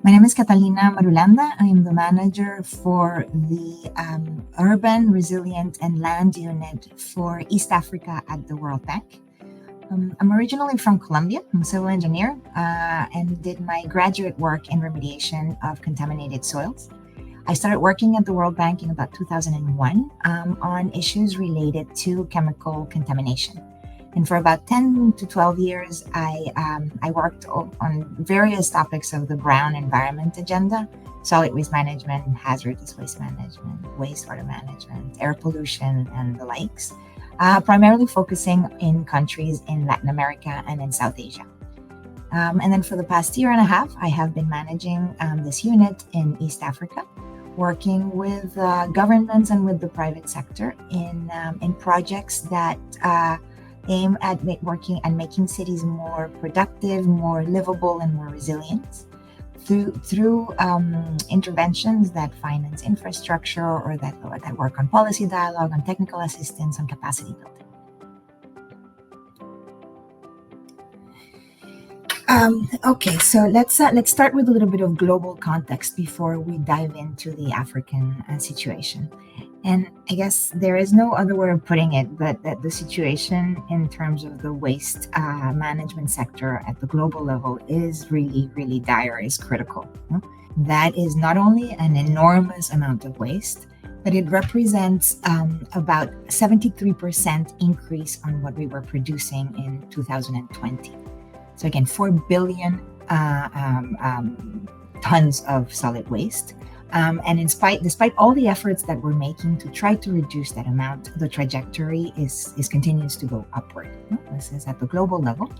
My name is Catalina Marulanda. I am the manager for the Urban, Resilient, and Land Unit for East Africa at the World Bank. I'm originally from Colombia. I'm a civil engineer and did my graduate work in remediation of contaminated soils. I started working at the World Bank in about 2001 on issues related to chemical contamination. And for about 10 to 12 years, I worked on various topics of the brown environment agenda: solid waste management, hazardous waste management, wastewater management, air pollution, and the likes, primarily focusing in countries in Latin America and in South Asia. And then for the past year and a half, I have been managing this unit in East Africa, working with governments and with the private sector in projects that aim at working and making cities more productive, more livable, and more resilient through interventions that finance infrastructure or that work on policy dialogue, on technical assistance, on capacity building. Okay, so let's start with a little bit of global context before we dive into the African situation. And I guess there is no other way of putting it but that the situation in terms of the waste management sector at the global level is really, really dire, is critical. That is not only an enormous amount of waste, but it represents about 73% increase on what we were producing in 2020. So again, 4 billion tons of solid waste. And despite all the efforts that we're making to try to reduce that amount, the trajectory continues to go upward. This is at the global level.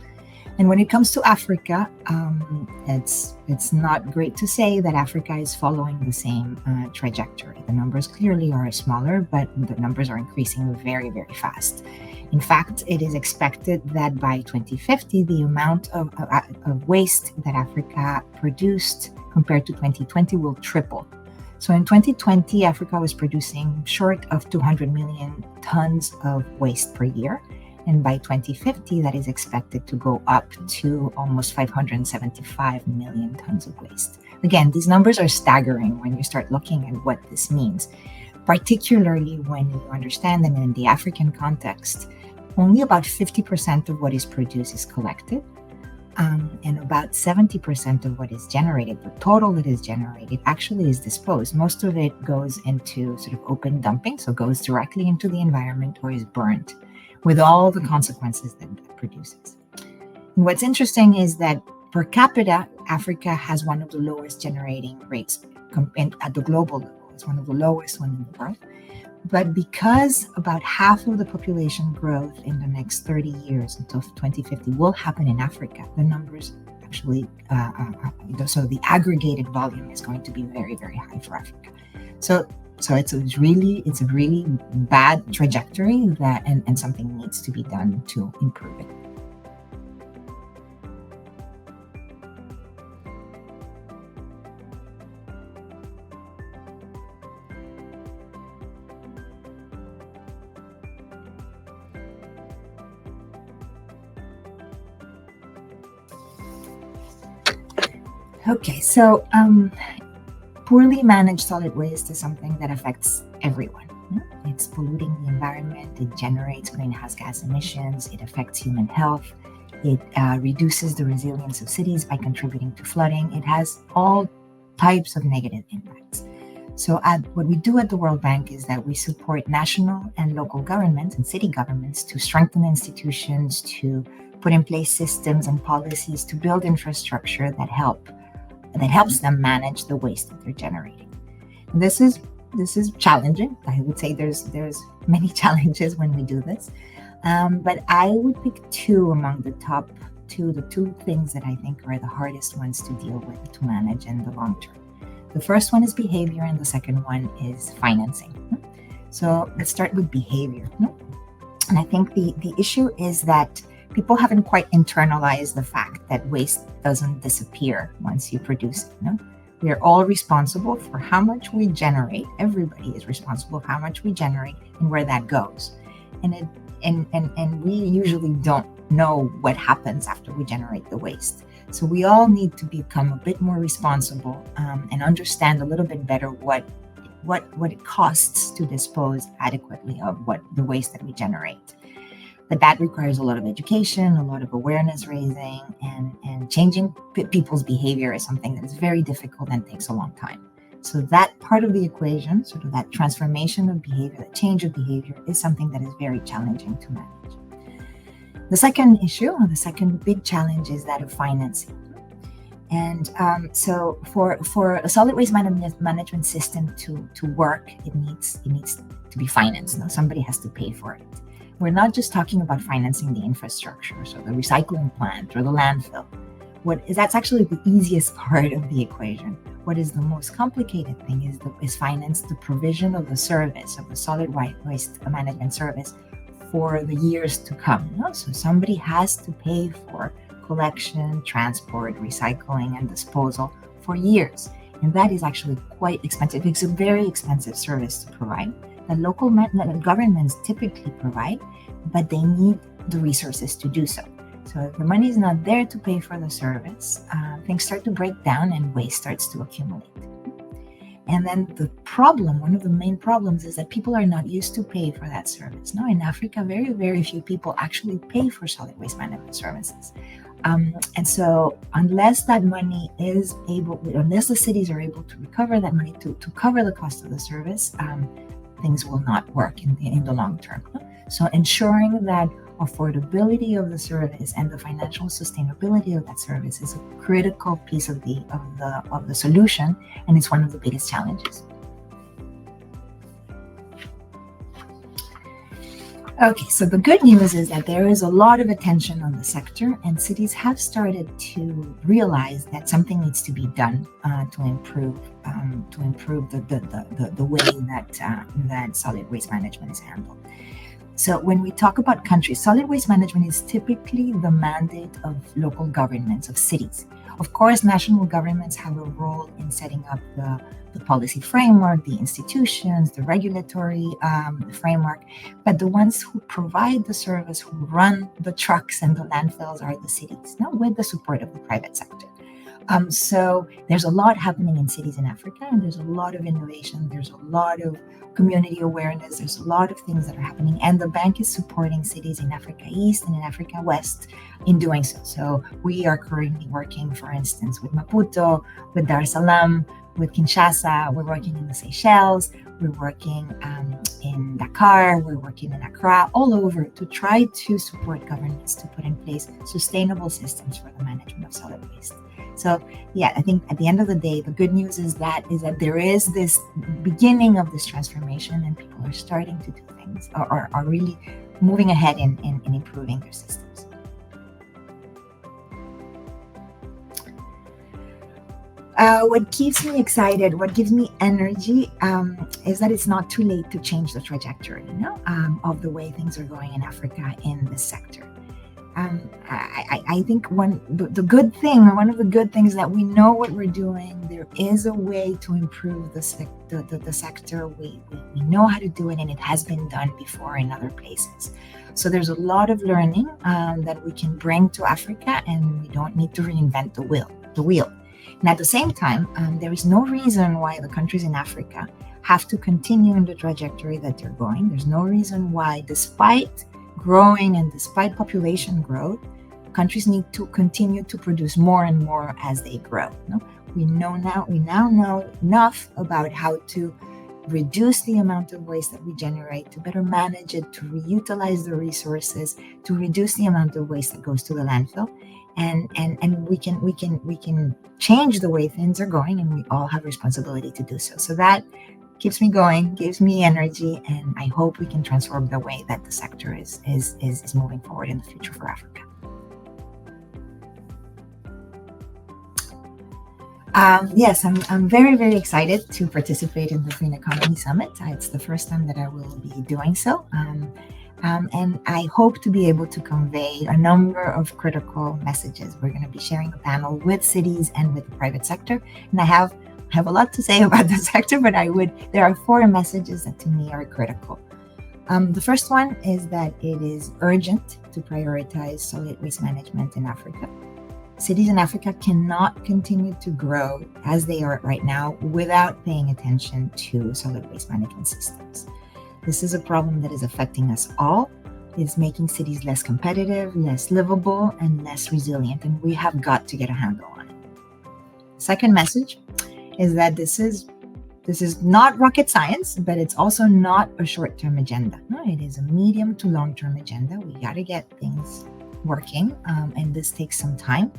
And when it comes to Africa, it's not great to say that Africa is following the same trajectory. The numbers clearly are smaller, but the numbers are increasing very, very fast. In fact, it is expected that by 2050, the amount of waste that Africa produced compared to 2020 will triple. So in 2020, Africa was producing short of 200 million tons of waste per year. And by 2050, that is expected to go up to almost 575 million tons of waste. Again, these numbers are staggering when you start looking at what this means, particularly when you understand that in the African context, only about 50% of what is produced is collected. And about 70% of what is generated, the total that is generated, actually is disposed. Most of it goes into sort of open dumping, so goes directly into the environment or is burnt, with all the consequences that it produces. And what's interesting is that per capita, Africa has one of the lowest generating rates at the global level. It's one of the lowest ones in the world. But because about half of the population growth in the next 30 years until 2050 will happen in Africa, the numbers actually, so the aggregated volume is going to be very, very high for Africa. So it's a really bad trajectory and something needs to be done to improve it. Okay, so poorly managed solid waste is something that affects everyone. It's polluting the environment, it generates greenhouse gas emissions, it affects human health, it reduces the resilience of cities by contributing to flooding. It has all types of negative impacts. So what we do at the World Bank is that we support national and local governments and city governments to strengthen institutions, to put in place systems and policies to build infrastructure that helps them manage the waste that they're generating. And this is challenging. I would say there's many challenges when we do this, but I would pick two among the top two, the two things that I think are the hardest ones to deal with, to manage in the long term. The first one is behavior, and the second one is financing. So let's start with behavior. And I think the issue is that people haven't quite internalized the fact that waste doesn't disappear once you produce it. We are all responsible for how much we generate. Everybody is responsible for how much we generate and where that goes. And we usually don't know what happens after we generate the waste. So we all need to become a bit more responsible and understand a little bit better what it costs to dispose adequately of the waste that we generate. But that requires a lot of education, a lot of awareness raising, and changing people's behavior is something that is very difficult and takes a long time. So that part of the equation, sort of that transformation of behavior, that change of behavior, is something that is very challenging to manage. The second issue, or the second big challenge, is that of financing. And so for a solid waste management system to work, it needs to be financed. Now, somebody has to pay for it. We're not just talking about financing the infrastructure, so the recycling plant or the landfill. That's actually the easiest part of the equation. What is the most complicated thing is finance the provision of the service, of the solid waste management service for the years to come. So somebody has to pay for collection, transport, recycling, and disposal for years. And that is actually quite expensive. It's a very expensive service to provide. The local governments typically provide, but they need the resources to do so. So if the money is not there to pay for the service, things start to break down and waste starts to accumulate. And then the problem, one of the main problems, is that people are not used to pay for that service. Now, in Africa, very, very few people actually pay for solid waste management services. And so unless that money unless the cities are able to recover that money to cover the cost of the service, things will not work in the long term. So ensuring that affordability of the service and the financial sustainability of that service is a critical piece of the solution, and it's one of the biggest challenges. Okay, so the good news is that there is a lot of attention on the sector, and cities have started to realize that something needs to be done to improve the way that solid waste management is handled. So when we talk about countries, solid waste management is typically the mandate of local governments, of cities. Of course, national governments have a role in setting up the policy framework, the institutions, the regulatory framework, but the ones who provide the service, who run the trucks and the landfills, are the cities, with the support of the private sector. So there's a lot happening in cities in Africa, and there's a lot of innovation, there's a lot of community awareness, there's a lot of things that are happening, and the bank is supporting cities in Africa East and in Africa West in doing so. So we are currently working, for instance, with Maputo, with Dar es Salaam, with Kinshasa, we're working in the Seychelles, we're working in Dakar, we're working in Accra, all over, to try to support governments to put in place sustainable systems for the management of solid waste. So yeah, I think at the end of the day, the good news is that there is this beginning of this transformation, and people are starting to do things, or are really moving ahead in improving their systems. What keeps me excited, what gives me energy, is that it's not too late to change the trajectory, of the way things are going in Africa in this sector. I think one of the good things is that we know what we're doing. There is a way to improve the sector. We know how to do it, and it has been done before in other places. So there's a lot of learning that we can bring to Africa, and we don't need to reinvent the wheel. And at the same time, there is no reason why the countries in Africa have to continue in the trajectory that they're going. There's no reason why, despite growing and despite population growth, countries need to continue to produce more and more as they grow. We now know enough about how to reduce the amount of waste that we generate, to better manage it, to reutilize the resources, to reduce the amount of waste that goes to the landfill, and we can change the way things are going, and we all have responsibility to do so. So that keeps me going, gives me energy, and I hope we can transform the way that the sector is moving forward in the future for Africa. Yes, I'm very, very excited to participate in the Green Economy Summit. It's the first time that I will be doing so. And I hope to be able to convey a number of critical messages. We're going to be sharing a panel with cities and with the private sector. And I have a lot to say about the sector, but there are 4 messages that to me are critical. The first one is that it is urgent to prioritize solid waste management in Africa. Cities in Africa cannot continue to grow as they are right now without paying attention to solid waste management systems. This is a problem that is affecting us all. It's making cities less competitive, less livable, and less resilient, and we have got to get a handle on it. Second message is that this is not rocket science, but it's also not a short-term agenda. No, it is a medium to long-term agenda. We got to get things working, and this takes some time.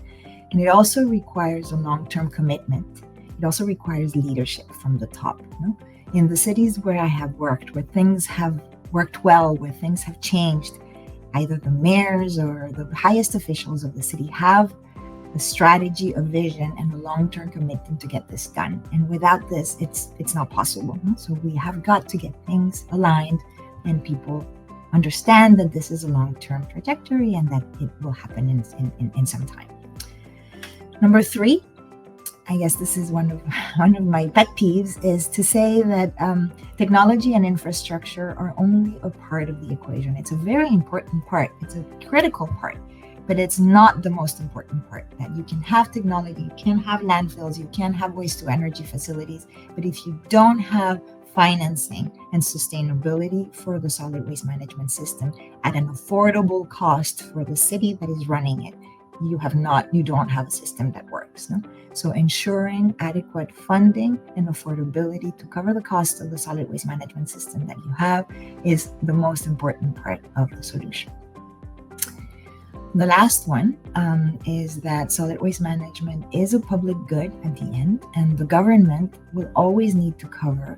And it also requires a long-term commitment. It also requires leadership from the top. No? In the cities where I have worked, where things have worked well, where things have changed, either the mayors or the highest officials of the city have a strategy, a vision, and a long-term commitment to get this done. And without this, it's not possible. So we have got to get things aligned and people understand that this is a long-term trajectory and that it will happen in some time. Number 3, I guess this is one of my pet peeves, is to say that technology and infrastructure are only a part of the equation. It's a very important part. It's a critical part. But it's not the most important part. That you can have technology, you can have landfills, you can have waste to energy facilities, but if you don't have financing and sustainability for the solid waste management system at an affordable cost for the city that is running it, you don't have a system that works. No? So ensuring adequate funding and affordability to cover the cost of the solid waste management system that you have is the most important part of the solution. The last one is that solid waste management is a public good at the end, and the government will always need to cover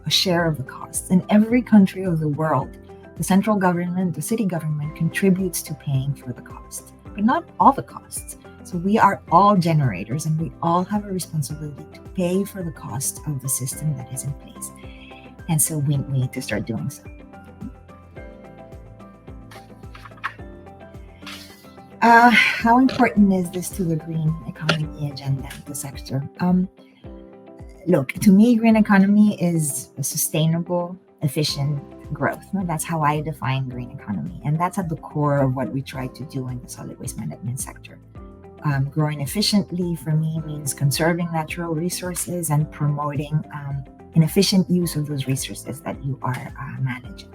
a share of the costs. In every country of the world, the central government, the city government contributes to paying for the cost, but not all the costs. So we are all generators, and we all have a responsibility to pay for the cost of the system that is in place. And so we need to start doing so. How important is this to the green economy agenda, the sector? Look, to me, green economy is a sustainable, efficient growth. No? That's how I define green economy. And that's at the core of what we try to do in the solid waste management sector. Growing efficiently for me means conserving natural resources and promoting an efficient use of those resources that you are managing.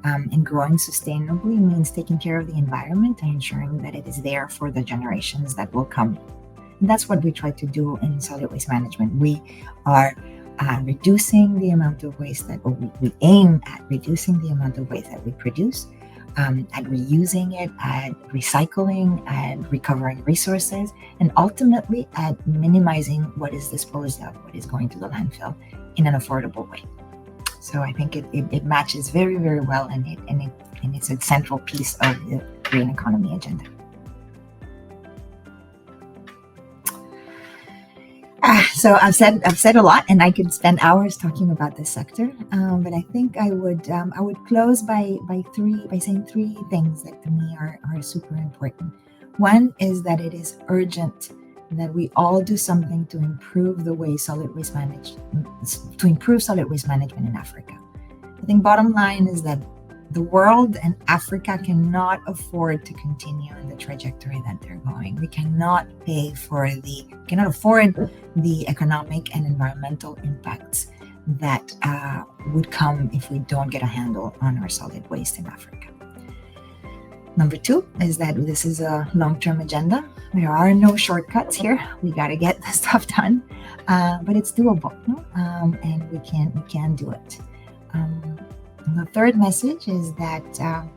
And growing sustainably means taking care of the environment and ensuring that it is there for the generations that will come. And that's what we try to do in solid waste management. We are reducing the amount of waste we aim at reducing the amount of waste that we produce, at reusing it, at recycling, at recovering resources, and ultimately at minimizing what is disposed of, what is going to the landfill in an affordable way. So I think it matches very, very well, and it's a central piece of the green economy agenda. So I've said a lot, and I could spend hours talking about this sector. But I think I would close by saying 3 things that to me are super important. One is that it is urgent that we all do something to improve the way solid waste management in Africa. I think bottom line is that the world and Africa cannot afford to continue in the trajectory that they're going. We cannot afford the economic and environmental impacts that would come if we don't get a handle on our solid waste in Africa. Number 2 is that this is a long-term agenda. There are no shortcuts here. We got to get this stuff done, but it's doable, and we can do it. The third message is that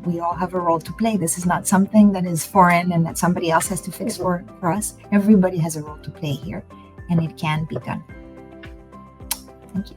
we all have a role to play. This is not something that is foreign and that somebody else has to fix for us. Everybody has a role to play here, and it can be done. Thank you.